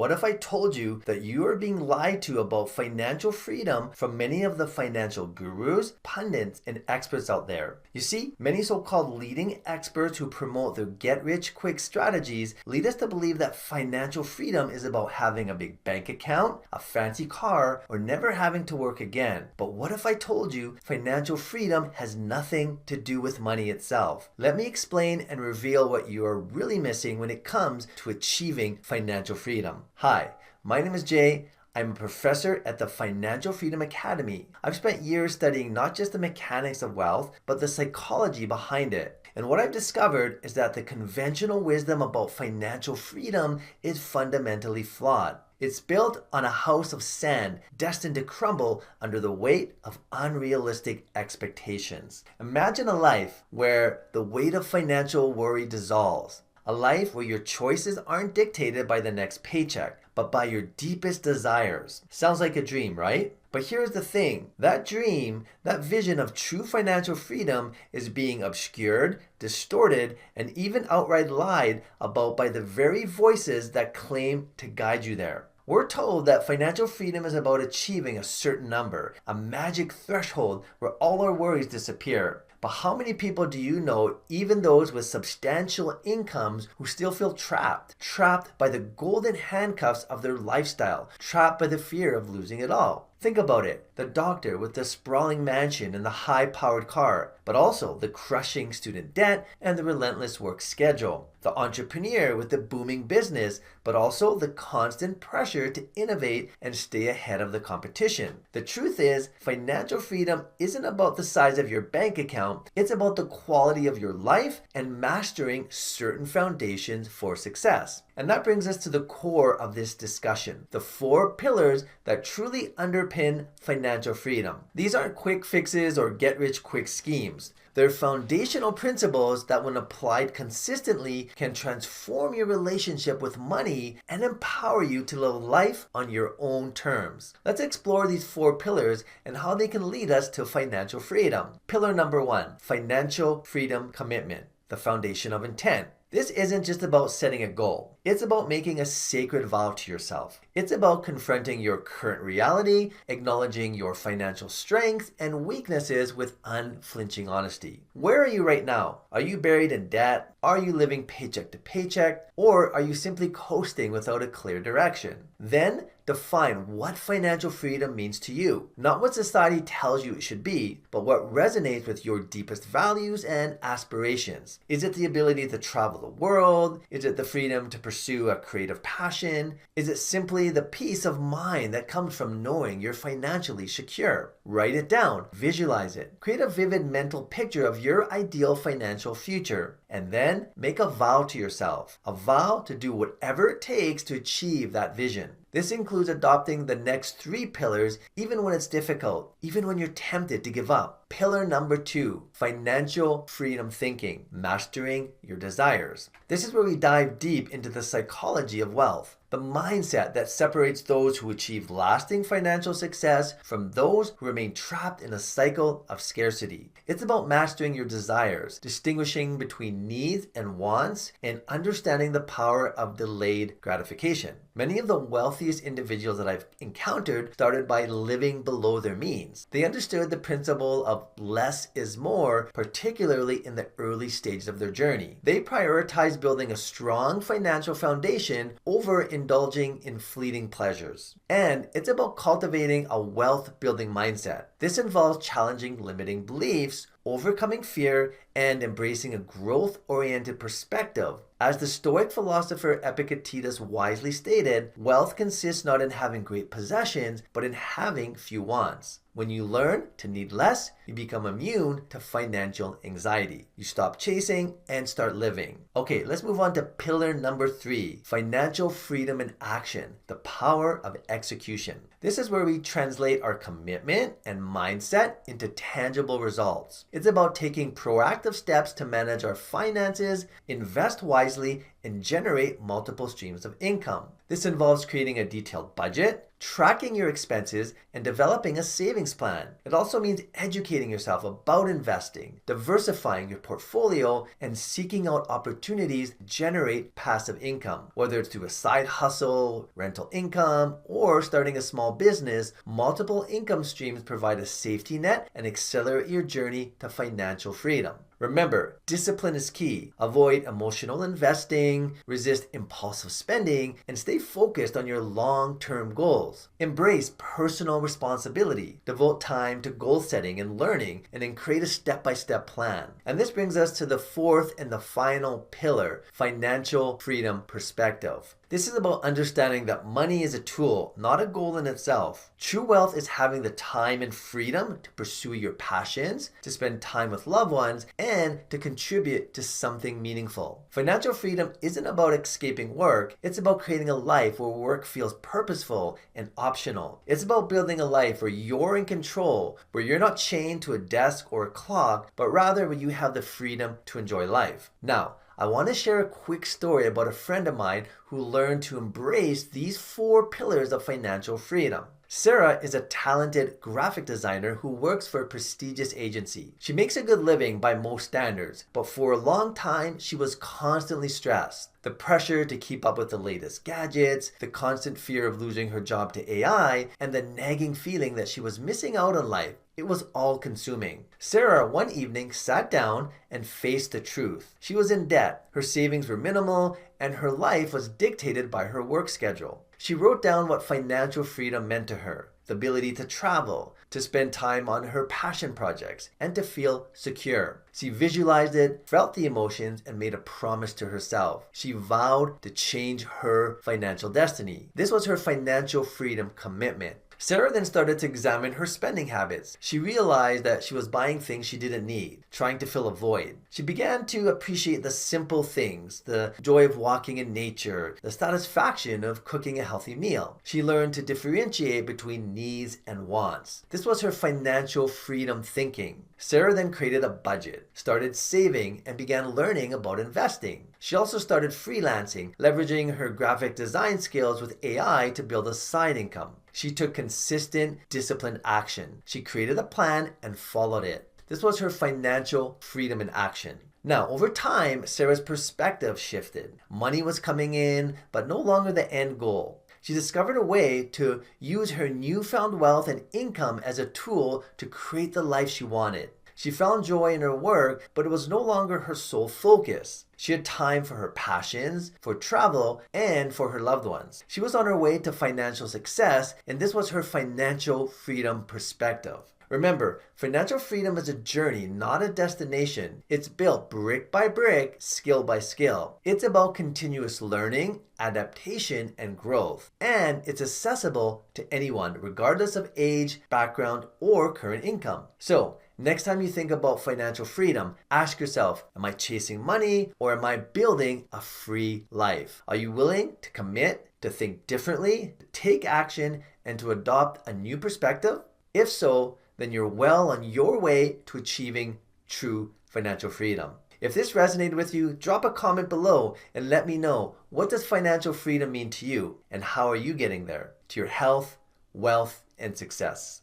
What if I told you that you are being lied to about financial freedom from many of the financial gurus, pundits, and experts out there? You see, many so-called leading experts who promote their get-rich-quick strategies lead us to believe that financial freedom is about having a big bank account, a fancy car, or never having to work again. But what if I told you financial freedom has nothing to do with money itself? Let me explain and reveal what you are really missing when it comes to achieving financial freedom. Hi, my name is Jay. I'm a professor at the Financial Freedom Academy. I've spent years studying not just the mechanics of wealth, but the psychology behind it. And what I've discovered is that the conventional wisdom about financial freedom is fundamentally flawed. It's built on a house of sand destined to crumble under the weight of unrealistic expectations. Imagine a life where the weight of financial worry dissolves. A life where your choices aren't dictated by the next paycheck, but by your deepest desires. Sounds like a dream, right? But here's the thing. That dream, that vision of true financial freedom is being obscured, distorted, and even outright lied about by the very voices that claim to guide you there. We're told that financial freedom is about achieving a certain number, a magic threshold where all our worries disappear. But how many people do you know, even those with substantial incomes, who still feel trapped? Trapped by the golden handcuffs of their lifestyle, trapped by the fear of losing it all. Think about it. The doctor with the sprawling mansion and the high-powered car, but also the crushing student debt and the relentless work schedule. The entrepreneur with the booming business, but also the constant pressure to innovate and stay ahead of the competition. The truth is, financial freedom isn't about the size of your bank account. It's about the quality of your life and mastering certain foundations for success. And that brings us to the core of this discussion, the 4 pillars that truly underpin financial freedom. These aren't quick fixes or get-rich-quick schemes. They're foundational principles that, when applied consistently, can transform your relationship with money and empower you to live life on your own terms. Let's explore these 4 pillars and how they can lead us to financial freedom. Pillar number 1, financial freedom commitment, the foundation of intent. This isn't just about setting a goal. It's about making a sacred vow to yourself. It's about confronting your current reality, acknowledging your financial strengths and weaknesses with unflinching honesty. Where are you right now? Are you buried in debt? Are you living paycheck to paycheck? Or are you simply coasting without a clear direction? Then define what financial freedom means to you. Not what society tells you it should be, but what resonates with your deepest values and aspirations. Is it the ability to travel the world? Is it the freedom to pursue a creative passion? Is it simply the peace of mind that comes from knowing you're financially secure? Write it down, visualize it, create a vivid mental picture of your ideal financial future, and then make a vow to yourself, a vow to do whatever it takes to achieve that vision. This includes adopting the next 3 pillars even when it's difficult, even when you're tempted to give up. Pillar number 2, financial freedom thinking, mastering your desires. This is where we dive deep into the psychology of wealth, the mindset that separates those who achieve lasting financial success from those who remain trapped in a cycle of scarcity. It's about mastering your desires, distinguishing between needs and wants, and understanding the power of delayed gratification. Many of the wealthiest individuals that I've encountered started by living below their means. They understood the principle of less is more, particularly in the early stages of their journey. They prioritized building a strong financial foundation over indulging in fleeting pleasures. And it's about cultivating a wealth-building mindset. This involves challenging limiting beliefs, overcoming fear, and embracing a growth-oriented perspective. As the Stoic philosopher Epictetus wisely stated, wealth consists not in having great possessions, but in having few wants. When you learn to need less, you become immune to financial anxiety. You stop chasing and start living. Okay, let's move on to pillar number 3, financial freedom in action, the power of execution. This is where we translate our commitment and mindset into tangible results. It's about taking proactive steps to manage our finances, invest wisely, and generate multiple streams of income. This involves creating a detailed budget, tracking your expenses, and developing a savings plan. It also means educating yourself about investing, diversifying your portfolio, and seeking out opportunities to generate passive income. Whether it's through a side hustle, rental income, or starting a small business, multiple income streams provide a safety net and accelerate your journey to financial freedom. Remember, discipline is key. Avoid emotional investing, resist impulsive spending, and stay focused on your long-term goals. Embrace personal responsibility. Devote time to goal setting and learning, and then create a step-by-step plan. And this brings us to the fourth and the final pillar, financial freedom perspective. This is about understanding that money is a tool, not a goal in itself. True wealth is having the time and freedom to pursue your passions, to spend time with loved ones, and to contribute to something meaningful. Financial freedom isn't about escaping work, it's about creating a life where work feels purposeful and optional. It's about building a life where you're in control, where you're not chained to a desk or a clock, but rather where you have the freedom to enjoy life. Now, I want to share a quick story about a friend of mine who learned to embrace these 4 pillars of financial freedom. Sarah is a talented graphic designer who works for a prestigious agency. She makes a good living by most standards, but for a long time, she was constantly stressed. The pressure to keep up with the latest gadgets, the constant fear of losing her job to AI, and the nagging feeling that she was missing out on life. It was all consuming. Sarah one evening sat down and faced the truth. She was in debt, her savings were minimal, and her life was dictated by her work schedule. She wrote down what financial freedom meant to her: the ability to travel, to spend time on her passion projects, and to feel secure. She visualized it, felt the emotions, and made a promise to herself. She vowed to change her financial destiny. This was her financial freedom commitment. Sarah then started to examine her spending habits. She realized that she was buying things she didn't need, trying to fill a void. She began to appreciate the simple things, the joy of walking in nature, the satisfaction of cooking a healthy meal. She learned to differentiate between needs and wants. This was her financial freedom thinking. Sarah then created a budget, started saving, and began learning about investing. She also started freelancing, leveraging her graphic design skills with AI to build a side income. She took consistent, disciplined action. She created a plan and followed it. This was her financial freedom in action. Now, over time, Sarah's perspective shifted. Money was coming in, but no longer the end goal. She discovered a way to use her newfound wealth and income as a tool to create the life she wanted. She found joy in her work, but it was no longer her sole focus. She had time for her passions, for travel, and for her loved ones. She was on her way to financial success, and this was her financial freedom perspective. Remember, financial freedom is a journey, not a destination. It's built brick by brick, skill by skill. It's about continuous learning, adaptation, and growth. And it's accessible to anyone, regardless of age, background, or current income. So, next time you think about financial freedom, ask yourself, am I chasing money or am I building a free life? Are you willing to commit, to think differently, to take action, and to adopt a new perspective? If so, then you're well on your way to achieving true financial freedom. If this resonated with you, drop a comment below and let me know, what does financial freedom mean to you and how are you getting there to your health, wealth, and success?